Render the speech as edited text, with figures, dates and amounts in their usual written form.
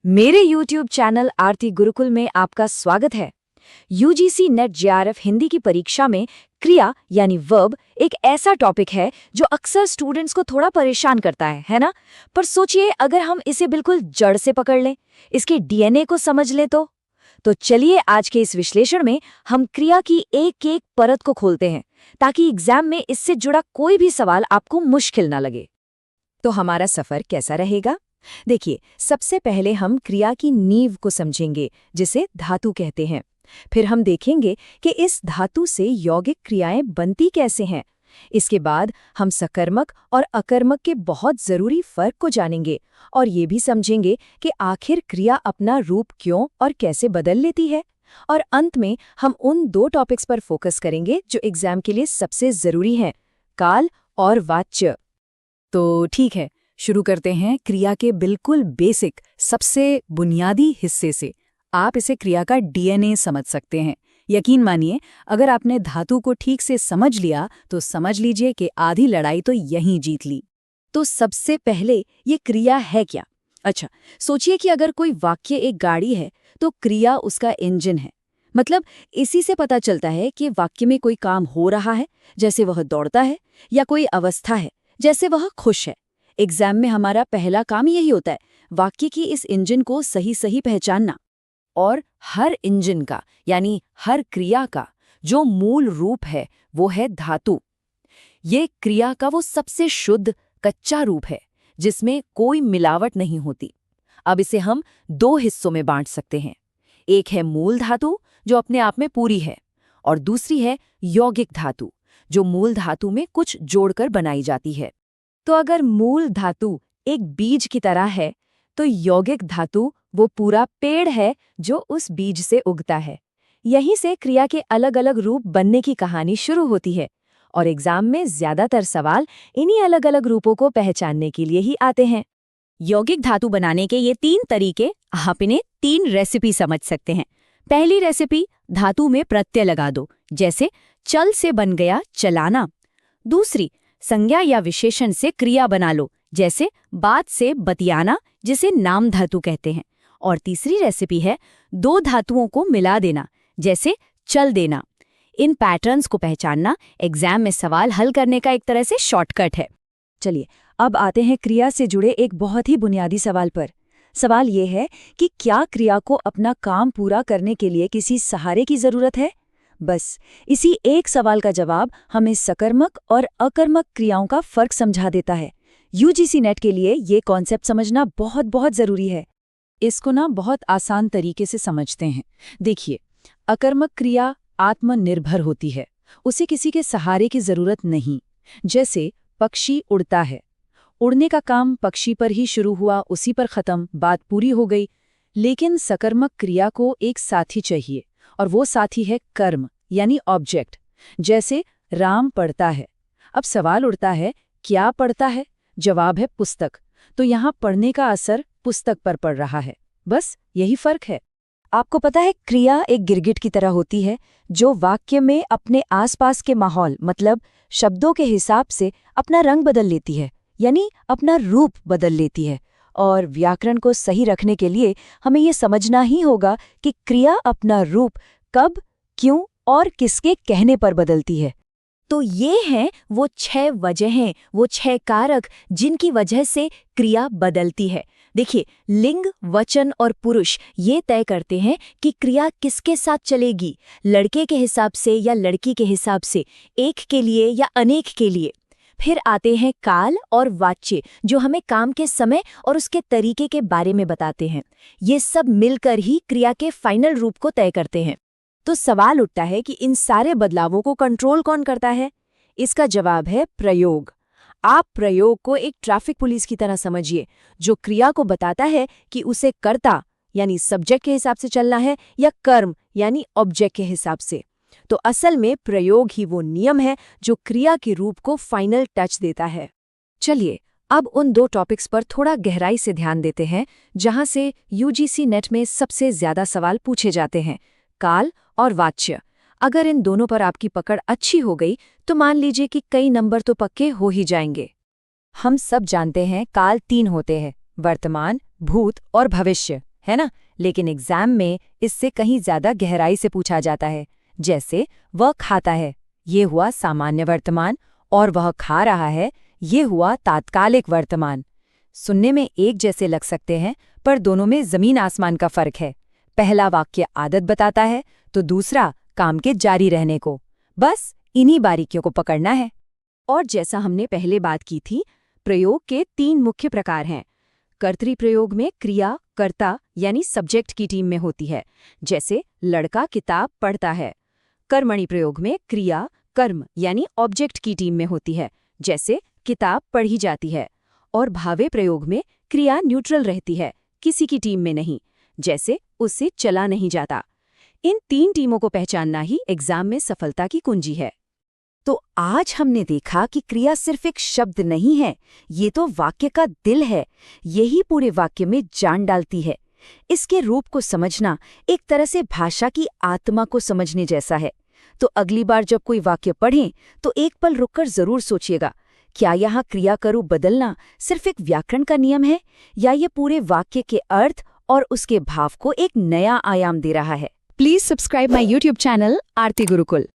मेरे YouTube channel आरती गुरुकुल में आपका स्वागत है। यूजीसी नेट जेआरएफ हिंदी की परीक्षा में क्रिया यानी वर्ब एक ऐसा टॉपिक है जो अक्सर स्टूडेंट्स को थोड़ा परेशान करता है ना? पर सोचिए अगर हम इसे बिल्कुल जड़ से पकड़ लें, इसके डीएनए को समझ लें तो चलिए आज के इस विश्लेषण में हम क्रिया की एक एक परत को खोलते हैं ताकि एग्जाम में इससे जुड़ा कोई भी सवाल आपको मुश्किल ना लगे। तो हमारा सफर कैसा रहेगा? देखिए, सबसे पहले हम क्रिया की नींव को समझेंगे, जिसे धातु कहते हैं। फिर हम देखेंगे कि इस धातु से यौगिक क्रियाएं बनती कैसे हैं। इसके बाद हम सकर्मक और अकर्मक के बहुत जरूरी फर्क को जानेंगे और ये भी समझेंगे कि आखिर क्रिया अपना रूप क्यों और कैसे बदल लेती है। और अंत में हम उन दो टॉपिक्स पर फोकस करेंगे जो एग्जाम के लिए सबसे जरूरी हैं, काल और वाच्य। तो ठीक है, शुरू करते हैं क्रिया के बिल्कुल बेसिक, सबसे बुनियादी हिस्से से। आप इसे क्रिया का डीएनए समझ सकते हैं। यकीन मानिए, अगर आपने धातु को ठीक से समझ लिया तो समझ लीजिए कि आधी लड़ाई तो यहीं जीत ली। तो सबसे पहले ये क्रिया है क्या? अच्छा, सोचिए कि अगर कोई वाक्य एक गाड़ी है तो क्रिया उसका इंजन है। मतलब इसी से पता चलता है कि वाक्य में कोई काम हो रहा है, जैसे वह दौड़ता है, या कोई अवस्था है, जैसे वह खुश है। एग्जाम में हमारा पहला काम यही होता है, वाक्य की इस इंजन को सही सही पहचानना। और हर इंजन का यानी हर क्रिया का जो मूल रूप है वो है धातु। ये क्रिया का वो सबसे शुद्ध कच्चा रूप है जिसमें कोई मिलावट नहीं होती। अब इसे हम दो हिस्सों में बांट सकते हैं। एक है मूल धातु जो अपने आप में पूरी है, और दूसरी है यौगिक धातु जो मूल धातु में कुछ जोड़कर बनाई जाती है। तो अगर मूल धातु एक बीज की तरह है तो यौगिक धातु वो पूरा पेड़ है जो उस बीज से उगता है। यहीं से क्रिया के अलग अलग रूप बनने की कहानी शुरू होती है और एग्जाम में ज्यादातर सवाल इन्हीं अलग अलग रूपों को पहचानने के लिए ही आते हैं। यौगिक धातु बनाने के ये 3 तरीके आप इन्हें 3 रेसिपी समझ सकते हैं। पहली रेसिपी, धातु में प्रत्यय लगा दो, जैसे चल से बन गया चलाना। दूसरी, संज्ञा या विशेषण से क्रिया बना लो, जैसे बात से बतियाना, जिसे नाम धातु कहते हैं। और तीसरी रेसिपी है दो धातुओं को मिला देना, जैसे चल देना। इन पैटर्न्स को पहचानना एग्जाम में सवाल हल करने का एक तरह से शॉर्टकट है। चलिए, अब आते हैं क्रिया से जुड़े एक बहुत ही बुनियादी सवाल पर। सवाल ये है कि क्या क्रिया को अपना काम पूरा करने के लिए किसी सहारे की जरूरत है? बस इसी एक सवाल का जवाब हमें सकर्मक और अकर्मक क्रियाओं का फर्क समझा देता है। यूजीसी नेट के लिए ये कॉन्सेप्ट समझना बहुत बहुत जरूरी है। इसको बहुत आसान तरीके से समझते हैं। देखिए, अकर्मक क्रिया आत्मनिर्भर होती है, उसे किसी के सहारे की जरूरत नहीं। जैसे पक्षी उड़ता है, उड़ने का काम पक्षी पर ही शुरू हुआ, उसी पर खत्म, बात पूरी हो गई। लेकिन सकर्मक क्रिया को एक साथी चाहिए, और वो साथी है कर्म यानी ऑब्जेक्ट। जैसे राम पढ़ता है। अब सवाल उठता है, क्या पढ़ता है? जवाब है पुस्तक। तो यहाँ पढ़ने का असर पुस्तक पर पड़ रहा है। बस यही फर्क है। आपको पता है, क्रिया एक गिरगिट की तरह होती है जो वाक्य में अपने आसपास के माहौल, मतलब शब्दों के हिसाब से अपना रंग बदल लेती है, यानी अपना रूप बदल लेती है। और व्याकरण को सही रखने के लिए हमें ये समझना ही होगा कि क्रिया अपना रूप कब, क्यों और किसके कहने पर बदलती है। तो ये हैं वो 6 वजहें, वो 6 कारक जिनकी वजह से क्रिया बदलती है। देखिए, लिंग, वचन और पुरुष ये तय करते हैं कि क्रिया किसके साथ चलेगी, लड़के के हिसाब से या लड़की के हिसाब से, एक के लिए या अनेक के लिए। फिर आते हैं काल और वाच्य जो हमें काम के समय और उसके तरीके के बारे में बताते हैं। ये सब मिलकर ही क्रिया के फाइनल रूप को तय करते हैं। तो सवाल उठता है कि इन सारे बदलावों को कंट्रोल कौन करता है? इसका जवाब है प्रयोग। आप प्रयोग को एक ट्रैफिक पुलिस की तरह समझिए, जो क्रिया को बताता है कि उसे कर्ता यानी सब्जेक्ट के हिसाब से चलना है या कर्म यानी ऑब्जेक्ट के हिसाब से। तो असल में प्रयोग ही वो नियम है जो क्रिया के रूप को फाइनल टच देता है। चलिए, अब उन 2 टॉपिक्स पर थोड़ा गहराई से ध्यान देते हैं जहां से यूजीसी नेट में सबसे ज्यादा सवाल पूछे जाते हैं, काल और वाच्य। अगर इन दोनों पर आपकी पकड़ अच्छी हो गई तो मान लीजिए कि कई नंबर तो पक्के हो ही जाएंगे। हम सब जानते हैं काल 3 होते हैं, वर्तमान, भूत और भविष्य। है ना? लेकिन एग्जाम में इससे कहीं ज्यादा गहराई से पूछा जाता है। जैसे वह खाता है, ये हुआ सामान्य वर्तमान, और वह खा रहा है, ये हुआ तात्कालिक वर्तमान। सुनने में एक जैसे लग सकते हैं, पर दोनों में जमीन आसमान का फर्क है। पहला वाक्य आदत बताता है, तो दूसरा काम के जारी रहने को। बस इन्हीं बारीकियों को पकड़ना है। और जैसा हमने पहले बात की थी, प्रयोग के 3 मुख्य प्रकार हैं। कर्तृप्रयोग में क्रिया कर्ता यानी सब्जेक्ट की टीम में होती है, जैसे लड़का किताब पढ़ता है। कर्मणि प्रयोग में क्रिया कर्म यानी ऑब्जेक्ट की टीम में होती है, जैसे किताब पढ़ी जाती है। और भावे प्रयोग में क्रिया न्यूट्रल रहती है, किसी की टीम में नहीं, जैसे उससे चला नहीं जाता। इन 3 टीमों को पहचानना ही एग्जाम में सफलता की कुंजी है। तो आज हमने देखा कि क्रिया सिर्फ एक शब्द नहीं है, ये तो वाक्य का दिल है। यही पूरे वाक्य में जान डालती है। इसके रूप को समझना एक तरह से भाषा की आत्मा को समझने जैसा है। तो अगली बार जब कोई वाक्य पढ़ें तो एक पल रुककर जरूर सोचिएगा, क्या यहाँ क्रिया करू बदलना सिर्फ एक व्याकरण का नियम है, या ये पूरे वाक्य के अर्थ और उसके भाव को एक नया आयाम दे रहा है। Please subscribe my YouTube channel Aarti Gurukul.